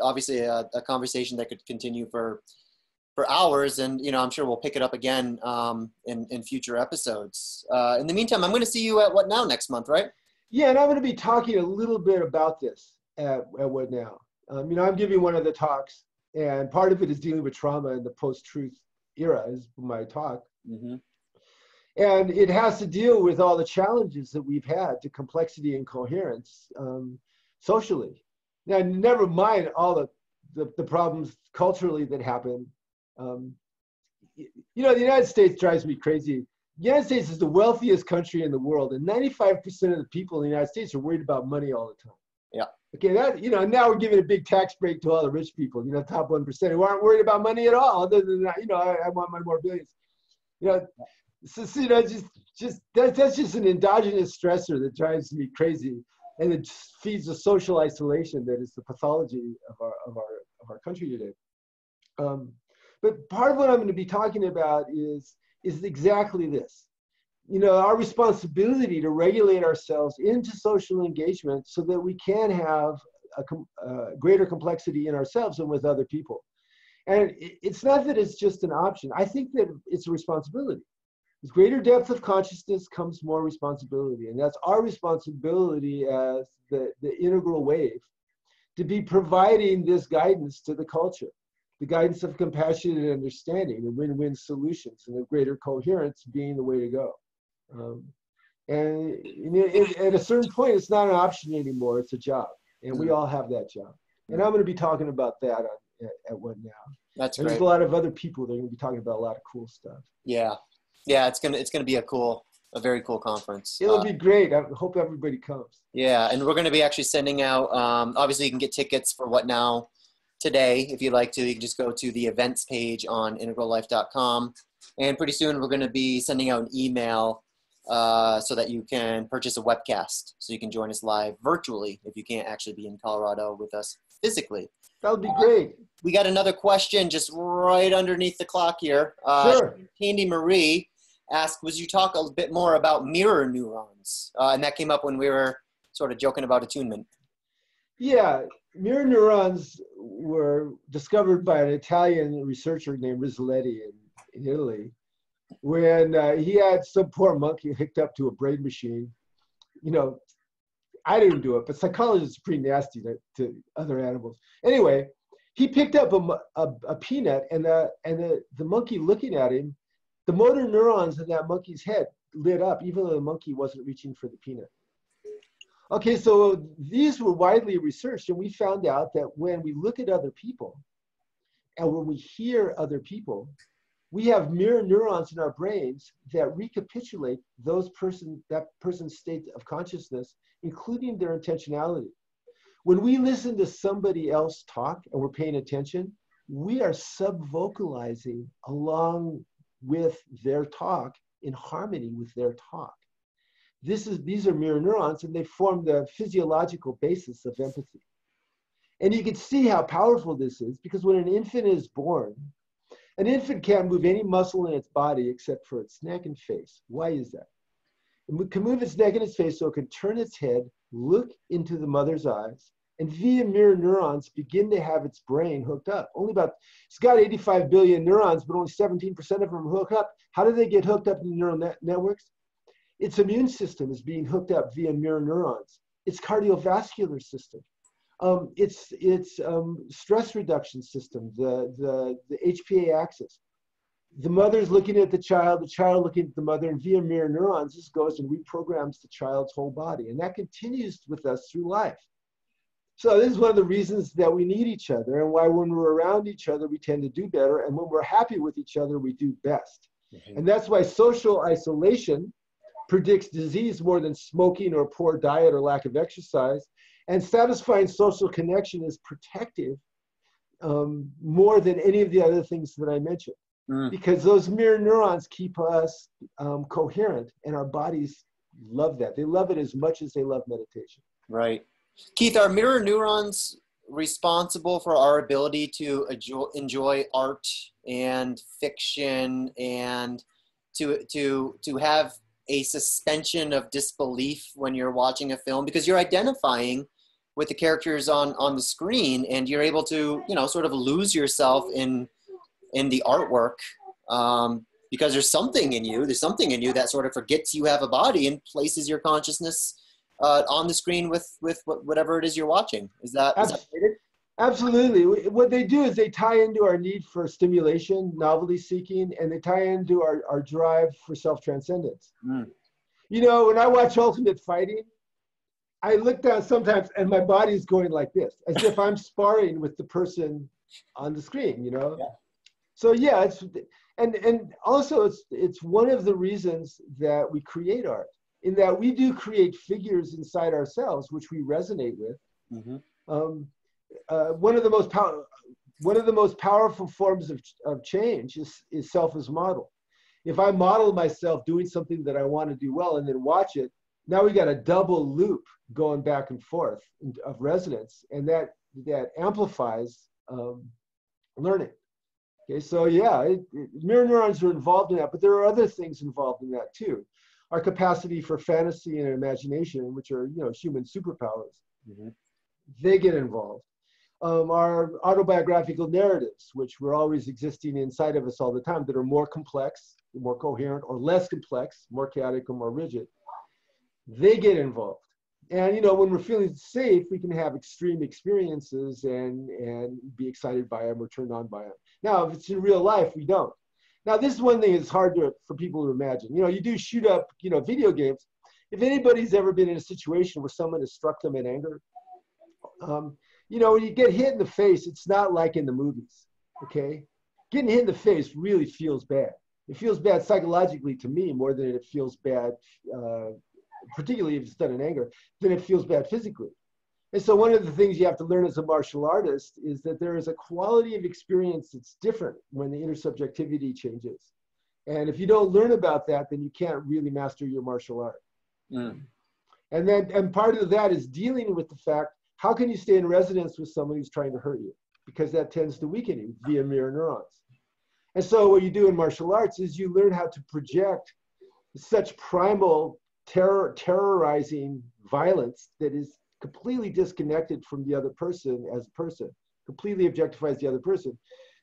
obviously a conversation that could continue for hours, and I'm sure we'll pick it up again in future episodes. In the meantime, I'm going to see you at What Now next month, right? Yeah, and I'm going to be talking a little bit about this at What Now. I'm giving one of the talks, and part of it is dealing with trauma in the post-truth era is my talk. Mm-hmm. And it has to deal with all the challenges that we've had to complexity and coherence socially. Now, never mind all the problems culturally that happen. The United States drives me crazy. The United States is the wealthiest country in the world, and 95% of the people in the United States are worried about money all the time. Yeah. Okay, now we're giving a big tax break to all the rich people, top 1% who aren't worried about money at all. Other than that, I want my more billions. So, that's just an endogenous stressor that drives me crazy, and it just feeds the social isolation that is the pathology of our country today. But part of what I'm going to be talking about is exactly this. Our responsibility to regulate ourselves into social engagement so that we can have a greater complexity in ourselves and with other people. And it's not that it's just an option. I think that it's a responsibility. With greater depth of consciousness comes more responsibility. And that's our responsibility as the integral wave to be providing this guidance to the culture, the guidance of compassion and understanding and win-win solutions, and the greater coherence being the way to go. At a certain point, it's not an option anymore, it's a job. And we all have that job. And I'm going to be talking about that at What Now. That's and great. There's a lot of other people that are going to be talking about a lot of cool stuff. Yeah. It's gonna be a very cool conference. It'll be great. I hope everybody comes. Yeah, and we're going to be actually sending out. Obviously, you can get tickets for What Now today if you'd like to. You can just go to the events page on integrallife.com, and pretty soon we're going to be sending out an email so that you can purchase a webcast, so you can join us live virtually if you can't actually be in Colorado with us physically. That would be great. We got another question just right underneath the clock here. Sure. Candy Marie asked, would you talk a bit more about mirror neurons? And that came up when we were sort of joking about attunement. Yeah, mirror neurons were discovered by an Italian researcher named Rizzolatti in Italy, when he had some poor monkey hooked up to a brain machine. I didn't do it, but psychologists are pretty nasty to other animals. Anyway, he picked up a peanut, and the monkey looking at him, the motor neurons in that monkey's head lit up, even though the monkey wasn't reaching for the peanut. Okay, so these were widely researched, and we found out that when we look at other people, and when we hear other people, we have mirror neurons in our brains that recapitulate that person's state of consciousness, including their intentionality. When we listen to somebody else talk and we're paying attention, we are sub-vocalizing along with their talk in harmony with their talk. These are mirror neurons, and they form the physiological basis of empathy. And you can see how powerful this is, because when an infant is born, an infant can't move any muscle in its body except for its neck and face. Why is that? It can move its neck and its face so it can turn its head, look into the mother's eyes, and via mirror neurons begin to have its brain hooked up. It's got 85 billion neurons, but only 17% of them hook up. How do they get hooked up in neural networks? Its immune system is being hooked up via mirror neurons. Its cardiovascular system, its stress reduction system, the HPA axis. The mother's looking at the child looking at the mother, and via mirror neurons, this goes and reprograms the child's whole body. And that continues with us through life. So this is one of the reasons that we need each other, and why when we're around each other, we tend to do better. And when we're happy with each other, we do best. And that's why social isolation predicts disease more than smoking or poor diet or lack of exercise. And satisfying social connection is protective more than any of the other things that I mentioned. Because those mirror neurons keep us coherent, and our bodies love that. They love it as much as they love meditation. Right. Keith, are mirror neurons responsible for our ability to enjoy art and fiction, and to have a suspension of disbelief when you're watching a film, because you're identifying with the characters on the screen, and you're able to, you know, sort of lose yourself in the artwork, because there's something in you that sort of forgets you have a body and places your consciousness on the screen with whatever it is you're watching. Is that related? Absolutely. What they do is they tie into our need for stimulation, novelty seeking, and they tie into our drive for self-transcendence. You know, when I watch Ultimate Fighting, I look down sometimes and my body's going like this, as if I'm sparring with the person on the screen, you know? Yeah. So yeah, and also it's one of the reasons that we create art, in that we do create figures inside ourselves, which we resonate with. One of the most powerful forms of change is self as model. If I model myself doing something that I want to do well and then watch it, now we got a double loop going back and forth of resonance, and that amplifies learning. Okay, so yeah, mirror neurons are involved in that, but there are other things involved in that too. Our capacity for fantasy and imagination, which are, you know, human superpowers, they get involved. Our autobiographical narratives, which we're always existing inside of us all the time, that are more complex, more coherent, or less complex, more chaotic or more rigid, they get involved. And, you know, when we're feeling safe, we can have extreme experiences and be excited by them or turned on by them. Now, if it's in real life, we don't. Now, this is one thing that's hard for people to imagine. You know, you do shoot up, you know, video games. If anybody's ever been in a situation where someone has struck them in anger, you know, when you get hit in the face, it's not like in the movies, okay? Getting hit in the face really feels bad. It feels bad psychologically to me more than it feels bad, particularly if it's done in anger, than it feels bad physically. And so one of the things you have to learn as a martial artist is that there is a quality of experience that's different when the intersubjectivity changes. And if you don't learn about that, then you can't really master your martial art. And part of that is dealing with the fact, how can you stay in resonance with someone who's trying to hurt you? Because that tends to weaken you via mirror neurons. And so what you do in martial arts is you learn how to project such primal terrorizing violence that is completely disconnected from the other person as a person, completely objectifies the other person.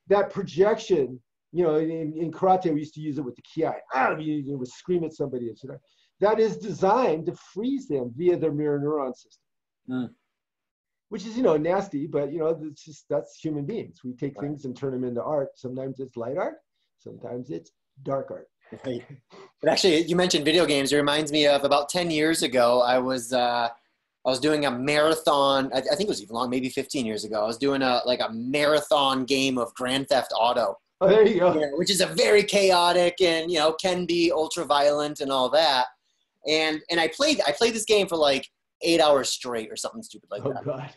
That projection, you know, in karate, we used to use it with the kiai. You would scream at somebody. That is designed to freeze them via their mirror neuron system. Which is, you know, nasty, but, you know, that's human beings. We take things and turn them into art. Sometimes it's light art, sometimes it's dark art. But actually, you mentioned video games. It reminds me of about 10 years ago, I was doing a marathon. I think it was even long, maybe 15 years ago. I was doing a marathon game of Grand Theft Auto. Oh, there you go. You know, which is a very chaotic and, you know, can be ultra violent and all that. And I played this game for like 8 hours straight or something stupid like that. God.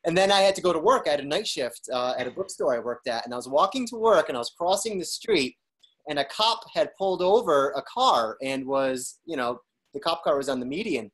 And then I had to go to work. I had a night shift at a bookstore I worked at, and I was walking to work and I was crossing the street, and a cop had pulled over a car and was, you know, the cop car was on the median.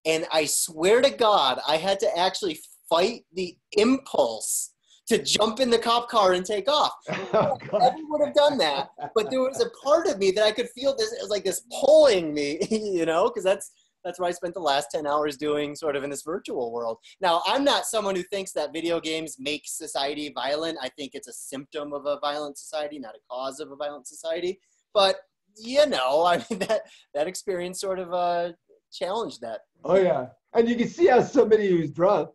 And I swear to God, I had to actually fight the impulse to jump in the cop car and take off. Oh, I never would have done that, but there was a part of me that I could feel this, it was like this pulling me, you know, because that's what I spent the last 10 hours doing sort of in this virtual world. Now, I'm not someone who thinks that video games make society violent. I think it's a symptom of a violent society, not a cause of a violent society. But you know, I mean, that experience sort of challenged that. Oh yeah. And you can see how somebody who's drunk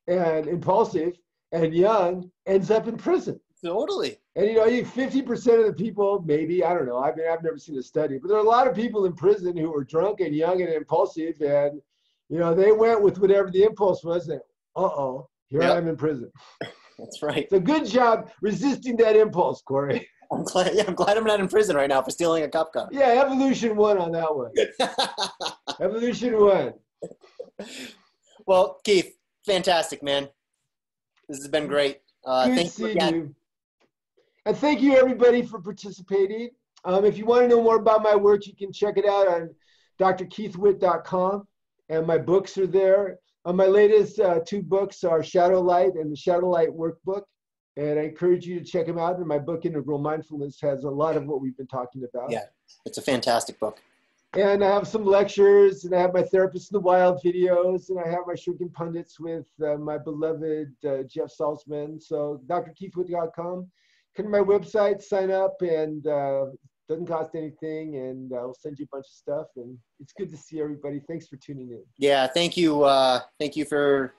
and impulsive and young ends up in prison. Totally. And, you know, 50% of the people, maybe, I don't know. I mean, I've never seen a study, but there are a lot of people in prison who are drunk and young and impulsive. And, you know, they went with whatever the impulse was. And, uh-oh, here I am in prison. That's right. So good job resisting that impulse, Corey. I'm glad I'm not in prison right now for stealing a cup cup. Yeah, evolution won on that one. Evolution won. Well, Keith, fantastic, man. This has been great. Thank you again. You. And thank you, everybody, for participating. If you want to know more about my work, you can check it out on drkeithwitt.com. And my books are there. My latest 2 books are Shadow Light and the Shadow Light Workbook. And I encourage you to check them out. And my book, Integral Mindfulness, has a lot of what we've been talking about. Yeah, it's a fantastic book. And I have some lectures, and I have my Therapist in the Wild videos, and I have my Shrinking Pundits with my beloved Jeff Salzman. So drkeithwitt.com. Come to my website, sign up, and doesn't cost anything, and I'll send you a bunch of stuff. And it's good to see everybody. Thanks for tuning in. Yeah, thank you. Thank you for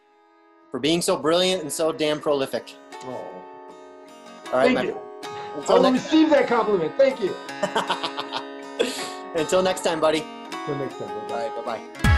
being so brilliant and so damn prolific. Oh. All right, thank you. I will receive that compliment. Thank you. Until next time, buddy. Until next time. Bye-bye. All right, bye-bye.